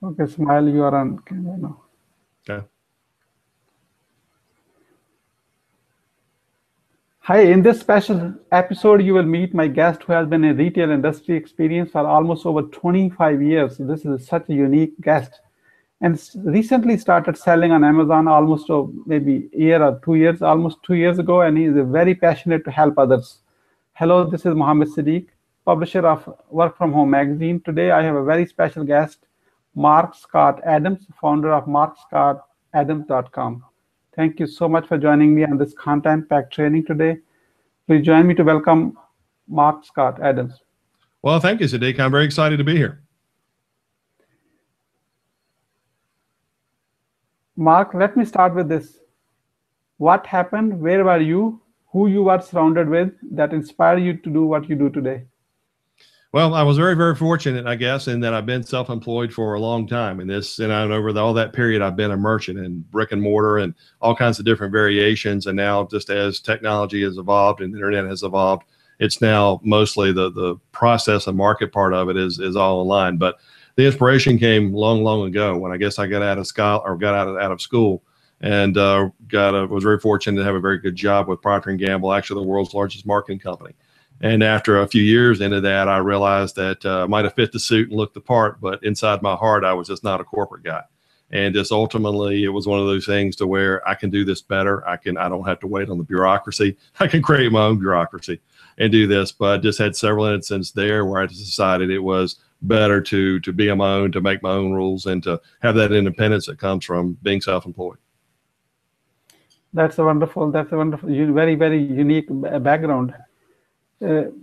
Okay, Smile, you are on camera now. Okay. Hi, in this special episode, you will meet my guest who has been in retail industry experience for almost over 25 years. This is such a unique guest and recently started selling on Amazon almost maybe a year or 2 years, almost 2 years ago, and he is very passionate to help others. Hello, this is Mohammed Siddiq, publisher of Work From Home magazine. Today, I have a very special guest, Mark Scott Adams, founder of markscottadams.com. Thank you so much for joining me on this content-packed training today. Please join me to welcome Mark Scott Adams. Well, thank you, Siddiq. I'm very excited to be here. Mark, let me start with this. What happened? Where were you? Who you were surrounded with that inspired you to do what you do today? Well, I was very, very fortunate, I guess, in that I've been self-employed for a long time. And over all that period, I've been a merchant in brick and mortar and all kinds of different variations. And now, just as technology has evolved and the internet has evolved, it's now mostly the process and market part of it is all online. But the inspiration came long, long ago when I guess I got out of school, and was very fortunate to have a very good job with Procter & Gamble, actually the world's largest marketing company. And after a few years into that, I realized that I might have fit the suit and looked the part, but inside my heart, I was just not a corporate guy. And just ultimately, it was one of those things to where I can do this better. I don't have to wait on the bureaucracy. I can create my own bureaucracy and do this. But I just had several instances there where I just decided it was better to be on my own, to make my own rules, and to have that independence that comes from being self-employed. That's a wonderful, very, very unique background.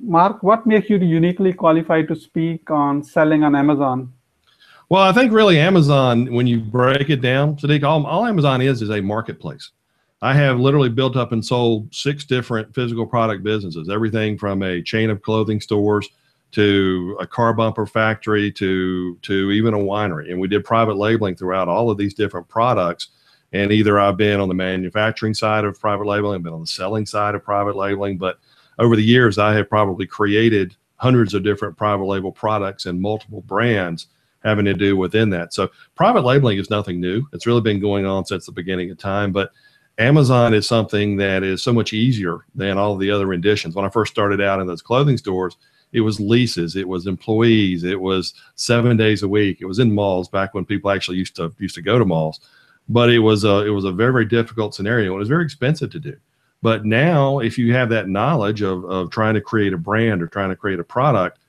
Mark, what makes you uniquely qualified to speak on selling on Amazon? Well, I think really Amazon, when you break it down, Sadiq, all Amazon is a marketplace. I have literally built up and sold 6 different physical product businesses, everything from a chain of clothing stores to a car bumper factory to even a winery. And we did private labeling throughout all of these different products. And either I've been on the manufacturing side of private labeling, I've been on the selling side of private labeling, but over the years, I have probably created hundreds of different private label products and multiple brands having to do within that. So private labeling is nothing new. It's really been going on since the beginning of time, but Amazon is something that is so much easier than all the other renditions. When I first started out in those clothing stores, it was leases, it was employees, it was 7 days a week. It was in malls back when people actually used to go to malls, but it was a very, very difficult scenario. It was very expensive to do. But now, if you have that knowledge of trying to create a brand or trying to create a product,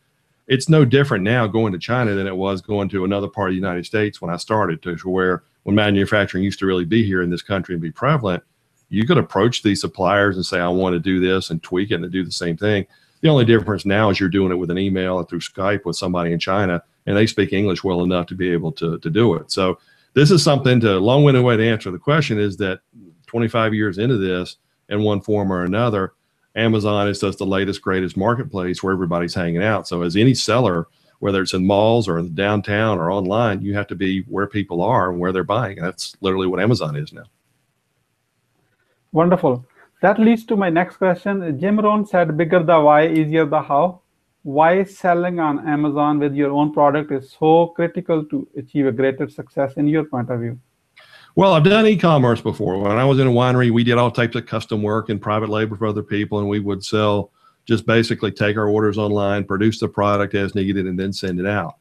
it's no different now going to China than it was going to another part of the United States when I started, to where when manufacturing used to really be here in this country and be prevalent, you could approach these suppliers and say, I want to do this, and tweak it and do the same thing. The only difference now is you're doing it with an email or through Skype with somebody in China, and they speak English well enough to be able to do it. So this is something long-winded way to answer the question is that 25 years into this, in one form or another, Amazon is just the latest, greatest marketplace where everybody's hanging out. So as any seller, whether it's in malls or in downtown or online, you have to be where people are and where they're buying. And that's literally what Amazon is now. Wonderful. That leads to my next question. Jim Rohn said, bigger the why, easier the how. Why selling on Amazon with your own product is so critical to achieve a greater success in your point of view? Well, I've done e-commerce before. When I was in a winery, we did all types of custom work and private labor for other people, and we would just basically take our orders online, produce the product as needed, and then send it out.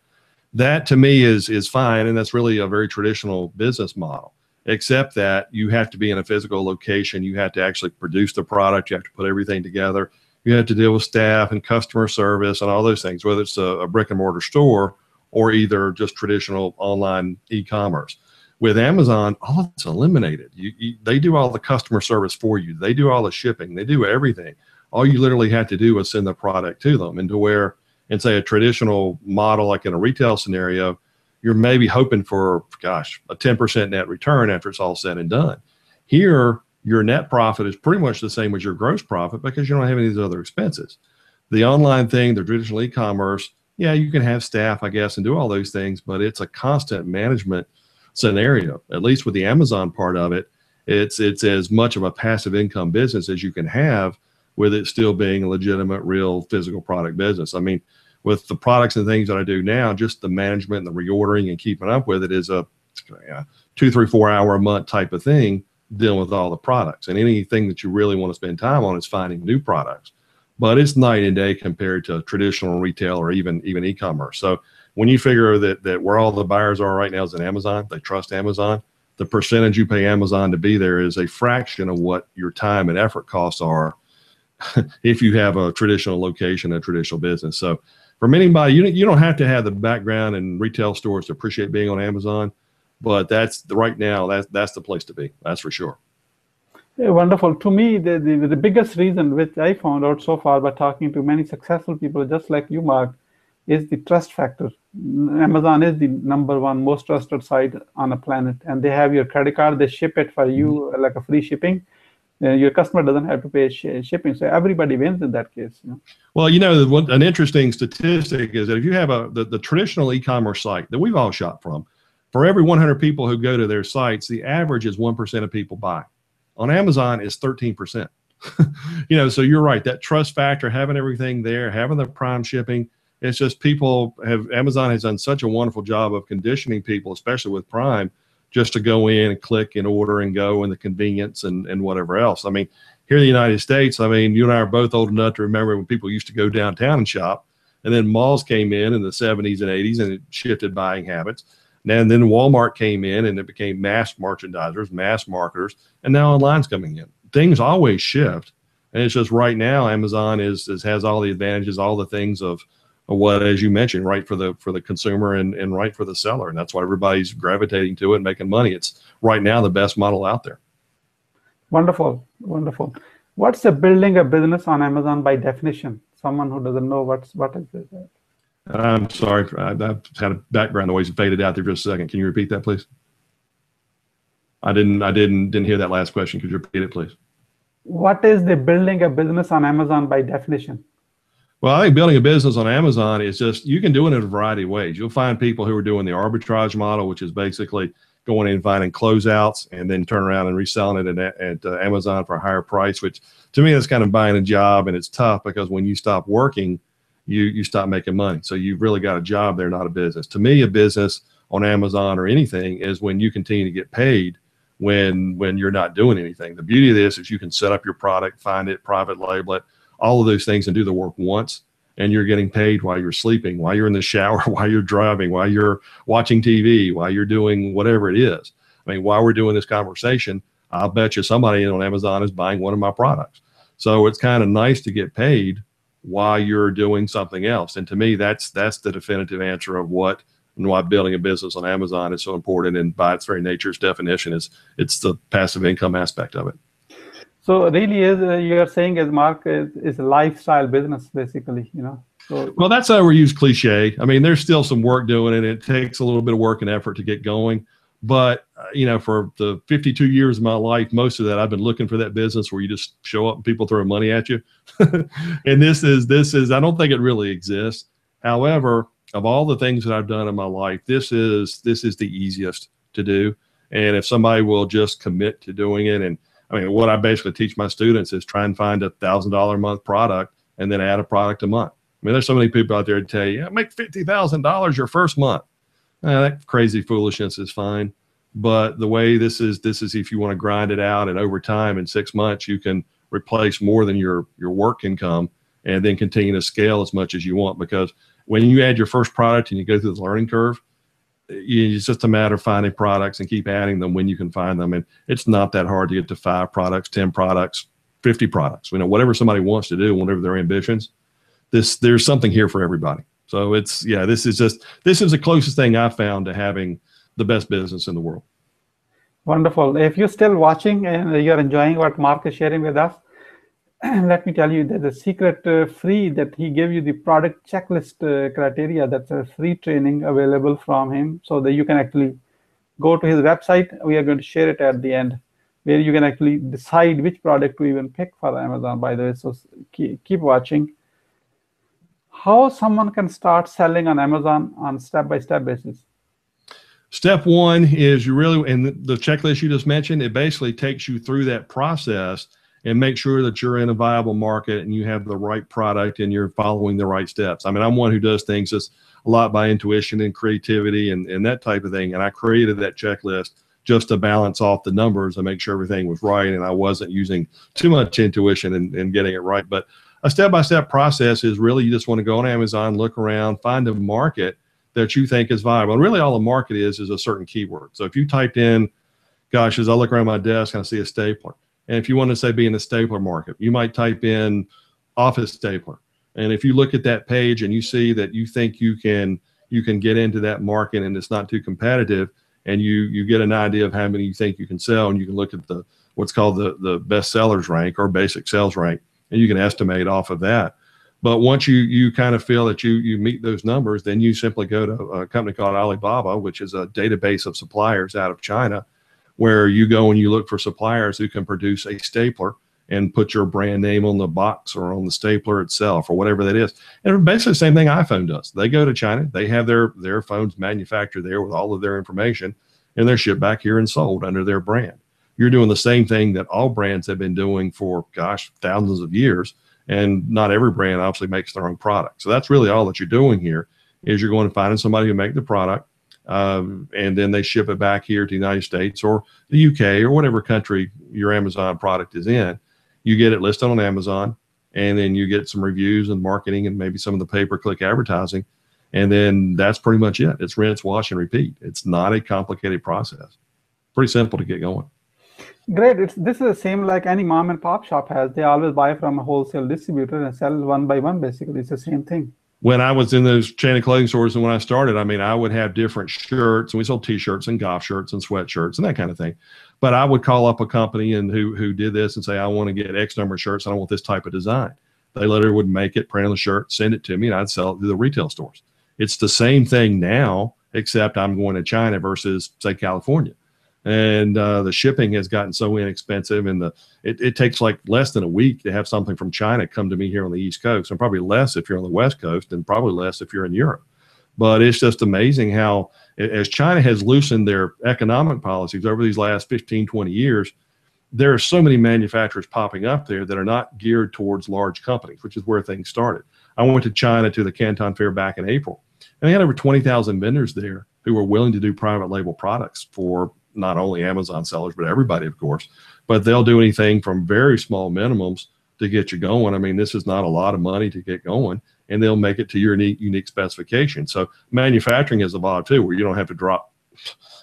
That to me is fine, and that's really a very traditional business model, except that you have to be in a physical location. You have to actually produce the product. You have to put everything together. You have to deal with staff and customer service and all those things, whether it's a brick and mortar store or either just traditional online e-commerce. With Amazon, all of it's eliminated. They do all the customer service for you. They do all the shipping. They do everything. All you literally have to do is send the product to them. And to where, in say a traditional model, like in a retail scenario, you're maybe hoping for, gosh, a 10% net return after it's all said and done. Here, your net profit is pretty much the same as your gross profit because you don't have any of these other expenses. The online thing, the traditional e-commerce, yeah, you can have staff, I guess, and do all those things, but it's a constant management scenario. At least with the Amazon part of it, it's as much of a passive income business as you can have with it still being a legitimate, real physical product business. I mean, with the products and things that I do now, just the management and the reordering and keeping up with it is a 2, 3, 4 hour a month type of thing, dealing with all the products. And anything that you really want to spend time on is finding new products. But it's night and day compared to traditional retail or even e-commerce. So when you figure that where all the buyers are right now is in Amazon, they trust Amazon, the percentage you pay Amazon to be there is a fraction of what your time and effort costs are if you have a traditional location, a traditional business. So for anybody, you don't have to have the background in retail stores to appreciate being on Amazon, but right now that's the place to be. That's for sure. Yeah, wonderful. To me, the biggest reason which I found out so far by talking to many successful people just like you, Mark, is the trust factor. Amazon is the #1 most trusted site on the planet, and they have your credit card. They ship it for you like a free shipping. Your customer doesn't have to pay shipping, so everybody wins in that case. Well, an interesting statistic is that if you have the traditional e-commerce site that we've all shopped from, for every 100 people who go to their sites, the average is 1% of people buy. On Amazon, it's 13%. So you're right. That trust factor, having everything there, having the prime shipping. It's just Amazon has done such a wonderful job of conditioning people, especially with Prime, just to go in and click and order and go, and the convenience and whatever else. I mean, here in the United States, I mean, you and I are both old enough to remember when people used to go downtown and shop, and then malls came in the 70s and 80s, and it shifted buying habits. And then Walmart came in, and it became mass merchandisers, mass marketers, and now online's coming in. Things always shift, and it's just right now Amazon has all the advantages, all the things of what, as you mentioned, right for the consumer and right for the seller. And that's why everybody's gravitating to it and making money. It's right now the best model out there. Wonderful. Wonderful. What's building a business on Amazon by definition? Someone who doesn't know what is it? I'm sorry. I've had a background noise and faded out there just a second. Can you repeat that, please? I didn't hear that last question. Could you repeat it, please? What is the building a business on Amazon by definition? Well, I think building a business on Amazon is just, you can do it in a variety of ways. You'll find people who are doing the arbitrage model, which is basically going in and finding closeouts and then turn around and reselling it at Amazon for a higher price, which to me is kind of buying a job, and it's tough because when you stop working, you stop making money. So you've really got a job there, not a business. To me, a business on Amazon or anything is when you continue to get paid when you're not doing anything. The beauty of this is you can set up your product, find it, private label it, all of those things, and do the work once, and you're getting paid while you're sleeping, while you're in the shower, while you're driving, while you're watching TV, while you're doing whatever it is. I mean, while we're doing this conversation, I'll bet you somebody on Amazon is buying one of my products. So it's kind of nice to get paid while you're doing something else. And to me, that's the definitive answer of why building a business on Amazon is so important. And by its very nature, its definition it's the passive income aspect of it. So really you're saying, as Mark, is a lifestyle business, basically, So, well, that's an overused cliche. I mean, there's still some work doing it. It takes a little bit of work and effort to get going. But, for the 52 years of my life, most of that, I've been looking for that business where you just show up and people throw money at you. And this is, I don't think it really exists. However, of all the things that I've done in my life, this is the easiest to do. And if somebody will just commit to doing it, and I mean, what I basically teach my students is try and find $1,000 a month product and then add a product a month. I mean, there's so many people out there to tell you, make $50,000 your first month. That crazy foolishness is fine. But the way this is if you want to grind it out, and over time in 6 months, you can replace more than your work income and then continue to scale as much as you want. Because when you add your first product and you go through the learning curve, it's just a matter of finding products and keep adding them when you can find them. And it's not that hard to get to 5 products, 10 products, 50 products, whatever somebody wants to do, whatever their ambitions, there's something here for everybody. So this is the closest thing I've found to having the best business in the world. Wonderful. If you're still watching and you're enjoying what Mark is sharing with us, let me tell you that the secret free that he gave you the product checklist criteria. That's a free training available from him, so that you can actually go to his website. We are going to share it at the end, where you can actually decide which product to even pick for Amazon, by the way. So keep watching. How someone can start selling on Amazon on step-by-step basis? Step one is and the checklist you just mentioned, it basically takes you through that process and make sure that you're in a viable market and you have the right product and you're following the right steps. I mean, I'm one who does things just a lot by intuition and creativity and that type of thing. And I created that checklist just to balance off the numbers and make sure everything was right. And I wasn't using too much intuition and getting it right. But a step-by-step process is really, you just want to go on Amazon, look around, find a market that you think is viable. And really all the market is a certain keyword. So if you typed in, gosh, as I look around my desk and I see a stapler, and if you want to say be in the stapler market, you might type in office stapler. And if you look at that page and you see that you think you can get into that market and it's not too competitive, and you get an idea of how many you think you can sell, and you can look at the what's called the best sellers rank or basic sales rank, and you can estimate off of that. But once you kind of feel that you meet those numbers, then you simply go to a company called Alibaba, which is a database of suppliers out of China, where you go and you look for suppliers who can produce a stapler and put your brand name on the box or on the stapler itself or whatever that is. And basically the same thing iPhone does. They go to China, they have their phones manufactured there with all of their information, and they're shipped back here and sold under their brand. You're doing the same thing that all brands have been doing for, gosh, thousands of years. And not every brand obviously makes their own product. So that's really all that you're doing here is you're going to find somebody who make the product, and then they ship it back here to the United States or the UK or whatever country your Amazon product is in. You get it listed on Amazon, and then you get some reviews and marketing and maybe some of the pay-per-click advertising. And then that's pretty much it. It's rinse, wash, and repeat. It's not a complicated process. Pretty simple to get going. Great. This is the same like any mom and pop shop has. They always buy from a wholesale distributor and sell one by one, basically. It's the same thing. When I was in those chain of clothing stores and when I started, I mean, I would have different shirts, and we sold T-shirts and golf shirts and sweatshirts and that kind of thing. But I would call up a company and who did this and say, I want to get X number of shirts. I want this type of design. They literally would make it, print on the shirt, send it to me, and I'd sell it to the retail stores. It's the same thing now, except I'm going to China versus, say, California. And the shipping has gotten so inexpensive, and it takes like less than a week to have something from China come to me here on the East Coast, and probably less if you're on the West Coast, and probably less if you're in Europe. But it's just amazing how, as China has loosened their economic policies over these last 15, 20 years, there are so many manufacturers popping up there that are not geared towards large companies, which is where things started. I went to China to the Canton Fair back in April, and they had over 20,000 vendors there who were willing to do private label products for not only Amazon sellers, but everybody, of course. But they'll do anything from very small minimums to get you going. I mean, this is not a lot of money to get going, and they'll make it to your unique specification. So manufacturing has evolved too, where you don't have to drop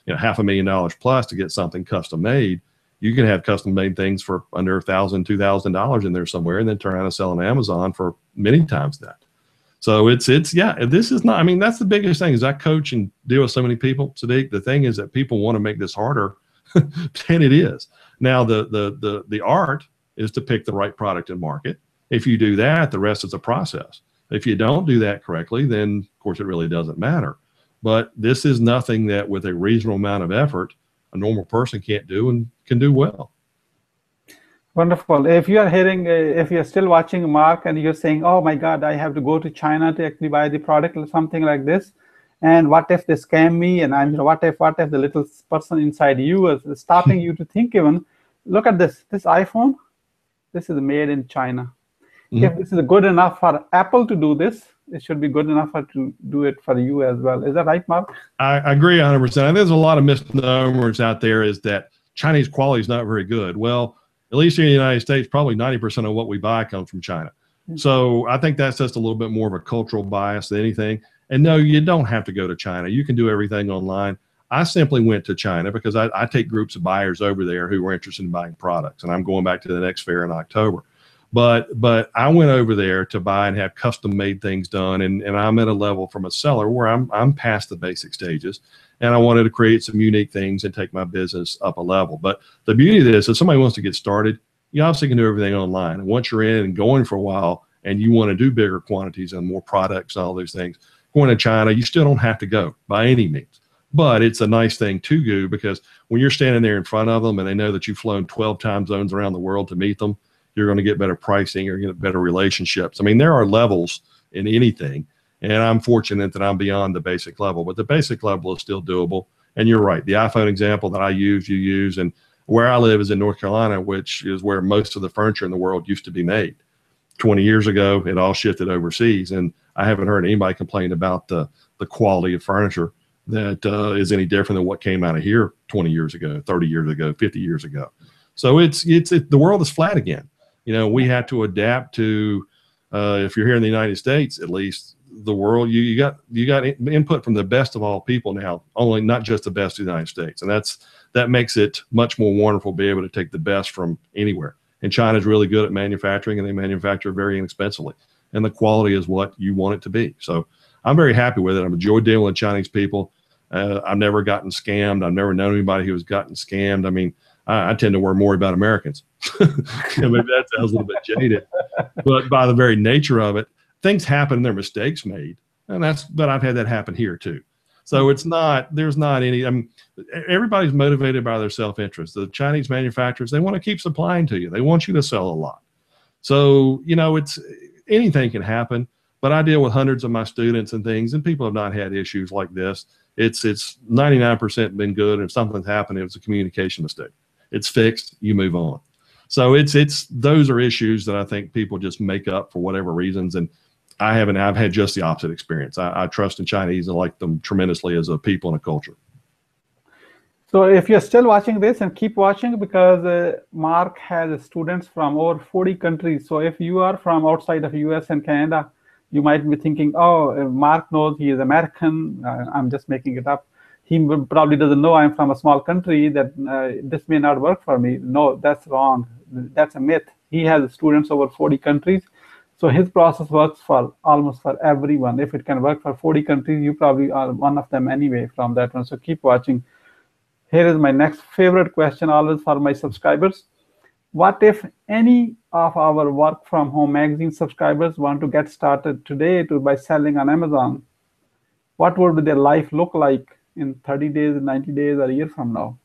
$500,000 plus to get something custom made. You can have custom made things for under $1,000, $2,000 in there somewhere, and then turn around and sell on Amazon for many times that. So it's this is not, I mean, that's the biggest thing is I coach and deal with so many people. Sadiq, the thing is that people want to make this harder than it is. Now, the art is to pick the right product and market. If you do that, the rest is a process. If you don't do that correctly, then of course it really doesn't matter. But this is nothing that with a reasonable amount of effort, a normal person can't do and can do well. Wonderful. If you are hearing, if you're still watching Mark and you're saying, oh my God, I have to go to China to actually buy the product or something like this. And what if they scam me? And what if the little person inside you is stopping you to think even, look at this iPhone. This is made in China. Mm-hmm. If this is good enough for Apple to do this, it should be good enough to do it for you as well. Is that right, Mark? I agree 100%. There's a lot of misnomers out there is that Chinese quality is not very good. Well, at least here in the United States, probably 90% of what we buy comes from China. Mm-hmm. So I think that's just a little bit more of a cultural bias than anything. And no, you don't have to go to China. You can do everything online. I simply went to China because I take groups of buyers over there who were interested in buying products. And I'm going back to the next fair in October. But I went over there to buy and have custom made things done. And I'm at a level from a seller where I'm past the basic stages. And I wanted to create some unique things and take my business up a level. But the beauty of this, if somebody wants to get started, you obviously can do everything online. And once you're in and going for a while and you want to do bigger quantities and more products and all those things, going to China, you still don't have to go by any means. But it's a nice thing to do because when you're standing there in front of them and they know that you've flown 12 time zones around the world to meet them, you're going to get better pricing, you're going to get better relationships. I mean, there are levels in anything. And I'm fortunate that I'm beyond the basic level, but the basic level is still doable. And you're right. The iPhone example that I use, you use. And Where I live is in North Carolina, which is where most of the furniture in the world used to be made. 20 years ago, it all shifted overseas, and I haven't heard anybody complain about the quality of furniture that is any different than what came out of here 20 years ago, 30 years ago, 50 years ago. So the world is flat again. We have to adapt to, if you're here in the United States, at least, the world, you got input from the best of all people now, only not just the best of the United States. And that makes it much more wonderful to be able to take the best from anywhere. And China's really good at manufacturing, and they manufacture very inexpensively. And the quality is what you want it to be. So I'm very happy with it. I've enjoyed dealing with Chinese people. I've never gotten scammed. I've never known anybody who has gotten scammed. I mean, I tend to worry more about Americans. Maybe that sounds a little bit jaded, but by the very nature of it, things happen, there are mistakes made, but I've had that happen here too. So there's not any, everybody's motivated by their self-interest. The Chinese manufacturers, they want to keep supplying to you. They want you to sell a lot. So, anything can happen, but I deal with hundreds of my students and things, and people have not had issues like this. It's 99% been good. And if something's happened, it was a communication mistake. It's fixed, you move on. So those are issues that I think people just make up for whatever reasons. And I've had just the opposite experience. I trust in Chinese and like them tremendously as a people and a culture. So if you're still watching this, and keep watching, because Mark has students from over 40 countries. So if you are from outside of US and Canada, you might be thinking, oh, Mark knows he is American. I'm just making it up. He probably doesn't know I'm from a small country, that this may not work for me. No, that's wrong. That's a myth. He has students over 40 countries. So his process works for almost for everyone. If it can work for 40 countries, you probably are one of them anyway from that one. So keep watching. Here is my next favorite question, always for my subscribers. What if any of our Work From Home magazine subscribers want to get started today by selling on Amazon? What would their life look like in 30 days, 90 days, or a year from now?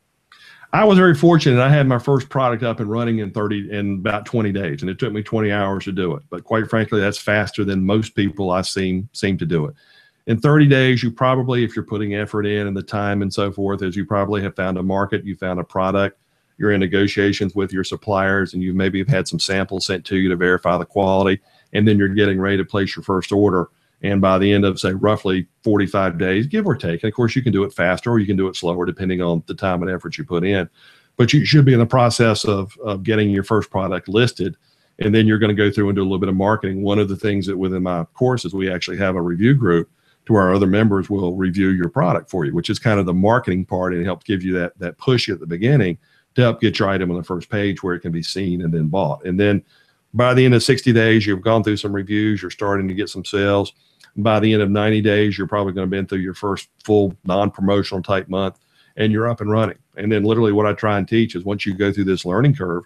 I was very fortunate. I had my first product up and running in about 20 days, and it took me 20 hours to do it. But quite frankly, that's faster than most people I've seen seem to do it. In 30 days, you probably, if you're putting effort in and the time and so forth, is you probably have found a market, you found a product, you're in negotiations with your suppliers, and you maybe have had some samples sent to you to verify the quality, and then you're getting ready to place your first order. And by the end of, say, roughly 45 days, give or take, and of course you can do it faster or you can do it slower depending on the time and effort you put in, but you should be in the process of getting your first product listed, and then you're going to go through and do a little bit of marketing. One of the things that within my course is we actually have a review group to where our other members will review your product for you, which is kind of the marketing part, and it helps give you that push at the beginning to help get your item on the first page where it can be seen and then bought. And then by the end of 60 days, you've gone through some reviews, you're starting to get some sales. By the end of 90 days, you're probably going to be through your first full non-promotional type month, and you're up and running. And then literally what I try and teach is once you go through this learning curve,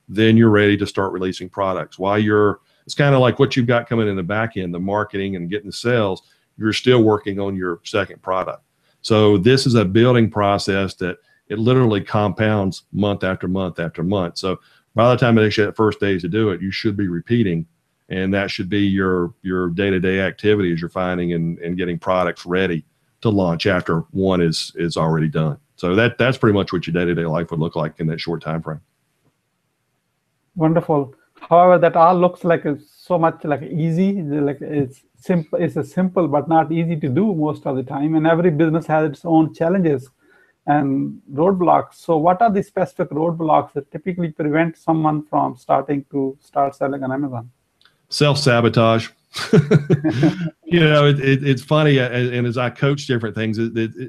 then you're ready to start releasing products. It's kind of like what you've got coming in the back end, the marketing and getting the sales, you're still working on your second product. So this is a building process that it literally compounds month after month after month. So by the time it actually that first day to do it, you should be repeating. And that should be your day-to-day activity as you're finding and getting products ready to launch after one is already done. So that's pretty much what your day-to-day life would look like in that short time frame. Wonderful. However, that all looks like it's so much like easy. Like it's simple. It's a simple but not easy to do most of the time. And every business has its own challenges and roadblocks. So what are the specific roadblocks that typically prevent someone from start selling on Amazon? Self-sabotage. It's funny, and as I coach different things,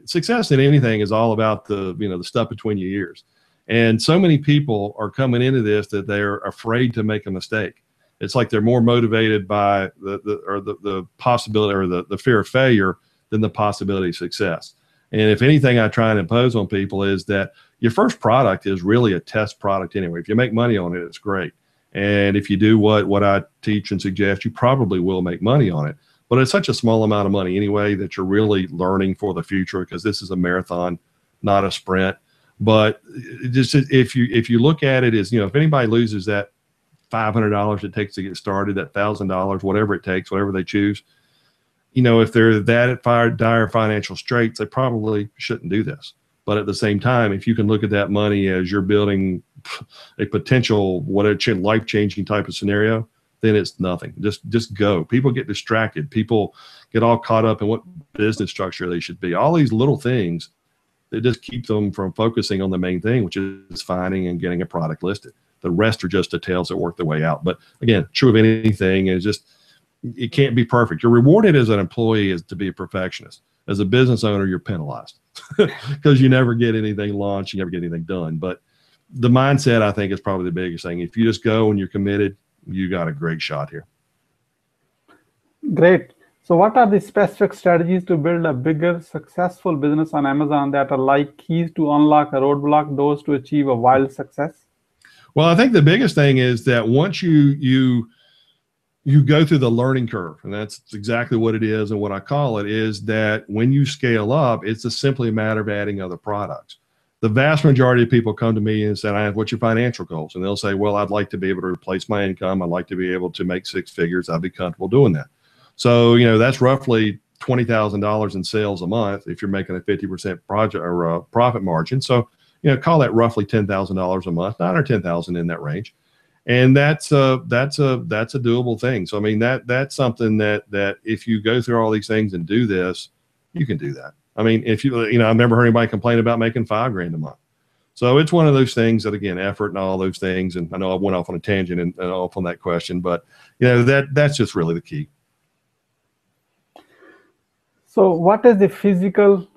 success in anything is all about the stuff between your ears. And so many people are coming into this that they're afraid to make a mistake. It's like they're more motivated by the possibility or the fear of failure than the possibility of success. And if anything I try and impose on people is that your first product is really a test product anyway. If you make money on it, it's great. And if you do what I teach and suggest, you probably will make money on it. But it's such a small amount of money anyway that you're really learning for the future, because this is a marathon, not a sprint. But just if you look at it as, if anybody loses that $500 it takes to get started, that $1,000, whatever it takes, whatever they choose, if they're that at dire financial straits, they probably shouldn't do this. But at the same time, if you can look at that money as you're building a potential, life-changing type of scenario, then it's nothing. Just go. People get distracted. People get all caught up in what business structure they should be. All these little things that just keep them from focusing on the main thing, which is finding and getting a product listed. The rest are just details that work their way out. But again, true of anything is just, it can't be perfect. You're rewarded as an employee is to be a perfectionist. As a business owner, you're penalized because you never get anything launched, you never get anything done. But the mindset, I think, is probably the biggest thing. If you just go and you're committed, you got a great shot here. Great. So what are the specific strategies to build a bigger, successful business on Amazon that are like keys to unlock a roadblock doors to achieve a wild success? Well, I think the biggest thing is that once you go through the learning curve, and that's exactly what it is, and what I call it is that when you scale up, it's simply a matter of adding other products. The vast majority of people come to me and say, what's your financial goals? And they'll say, well, I'd like to be able to replace my income. I'd like to be able to make 6 figures. I'd be comfortable doing that. So, that's roughly $20,000 in sales a month if you're making a 50% project or profit margin. So, call that roughly $10,000 a month, 9 or 10,000 in that range. And that's a doable thing. So, I mean, that's something that if you go through all these things and do this, you can do that. I mean, if I've never heard anybody complain about making $5,000 a month. So it's one of those things that, again, effort and all those things. And I know I went off on a tangent and off on that question, but that's just really the key. So what is the physical,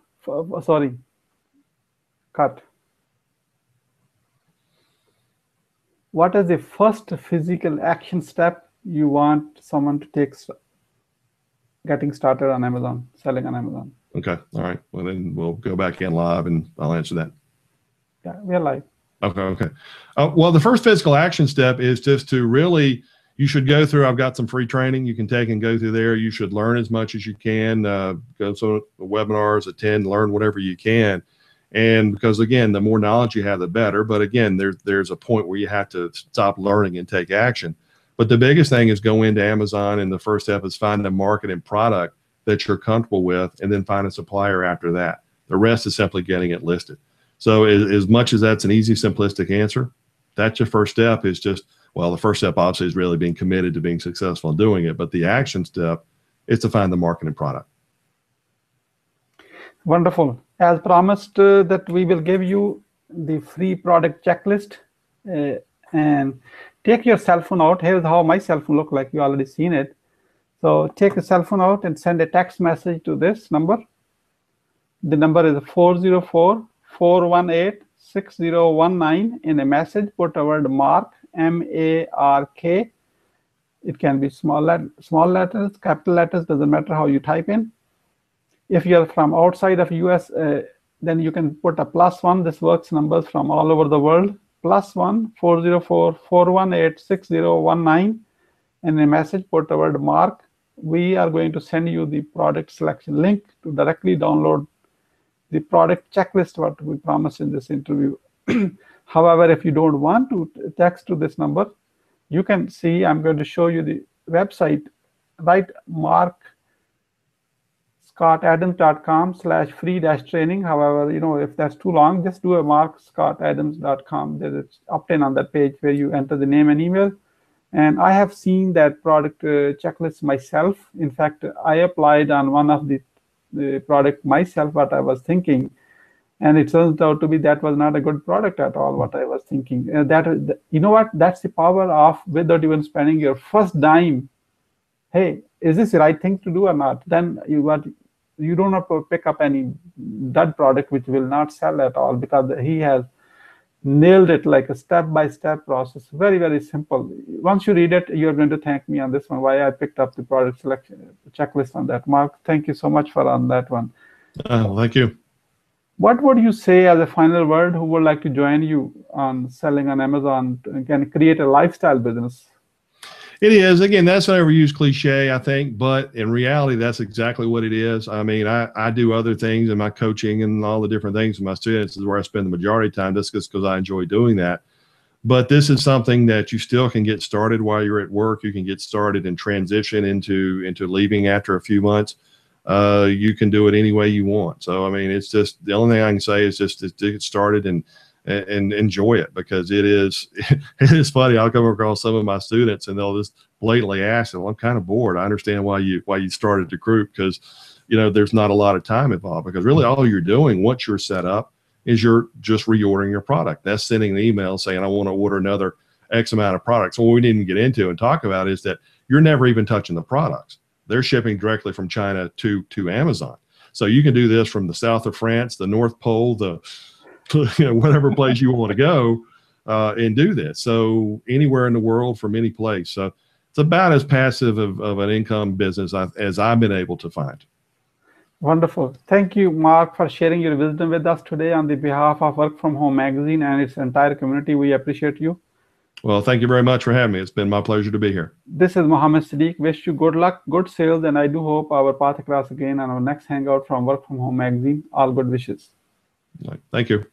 What is the first physical action step you want someone to take getting started on Amazon, selling on Amazon? Okay. All right. Well, then we'll go back in live and I'll answer that. Yeah, we are live. Okay. Well, the first physical action step is just to really, you should go through, I've got some free training you can take and go through there. You should learn as much as you can, go to some webinars, attend, learn whatever you can. And because, again, the more knowledge you have, the better. But again, there's a point where you have to stop learning and take action. But the biggest thing is go into Amazon, and the first step is find a market and product that you're comfortable with, and then find a supplier after that. The rest is simply getting it listed. So as much as that's an easy, simplistic answer, that's your first step is just, well, the first step obviously is really being committed to being successful in doing it. But the action step is to find the market and product. Wonderful. As promised, that we will give you the free product checklist, and take your cell phone out. Here's how my cell phone looks like. You already seen it. So take the cell phone out and send a text message to this number. The number is 404-418-6019. In a message, put a word MARK, M-A-R-K. It can be small letters, capital letters, doesn't matter how you type in. If you're from outside of US, then you can put a +1. This works numbers from all over the world. +1 404-418-6019. And in a message, put the word MARK. We are going to send you the product selection link to directly download the product checklist, what we promised in this interview. However, if you don't want to text to this number, you can see, I'm going to show you the website, right? markscottadams.com/free-training. However, if that's too long, just do a markscottadams.com. There's opt-in on that page where you enter the name and email. And I have seen that product checklist myself. In fact, I applied on one of the product myself, what I was thinking. And it turns out to be that was not a good product at all, what I was thinking. You know what? That's the power of, without even spending your first dime, hey, is this the right thing to do or not? Then you don't have to pick up any dud product which will not sell at all, because he has nailed it like a step-by-step process. Very, very simple. Once you read it, you're going to thank me on this one, why I picked up the product selection checklist on that. Mark, thank you so much for on that one. Thank you. What would you say as a final word? Who would like to join you on selling on Amazon and can create a lifestyle business? It is. Again, that's an overused cliche, I think, but in reality, that's exactly what it is. I mean, I do other things in my coaching and all the different things with my students is where I spend the majority of time, just because I enjoy doing that. But this is something that you still can get started while you're at work. You can get started and transition into leaving after a few months. you can do it any way you want. So, I mean, it's just, the only thing I can say is just to get started and enjoy it, because it is, it is funny. I'll come across some of my students and they'll just blatantly ask, well, I'm kind of bored. I understand why you started the group, because, you know, there's not a lot of time involved, because really all you're doing once you're set up is you're just reordering your product. That's sending an email saying, I want to order another X amount of products. So what we didn't get into and talk about is that you're never even touching the products. They're shipping directly from China to Amazon. So you can do this from the south of France, the North Pole, the you know, whatever place you want to go and do this. So anywhere in the world, from any place. So it's about as passive of an income business as I've been able to find. Wonderful. Thank you, Mark, for sharing your wisdom with us today on the behalf of Work From Home Magazine and its entire community. We appreciate you. Well, thank you very much for having me. It's been my pleasure to be here. This is Mohammed Sadiq. Wish you good luck, good sales, and I do hope our path cross again on our next hangout from Work From Home Magazine. All good wishes. Thank you.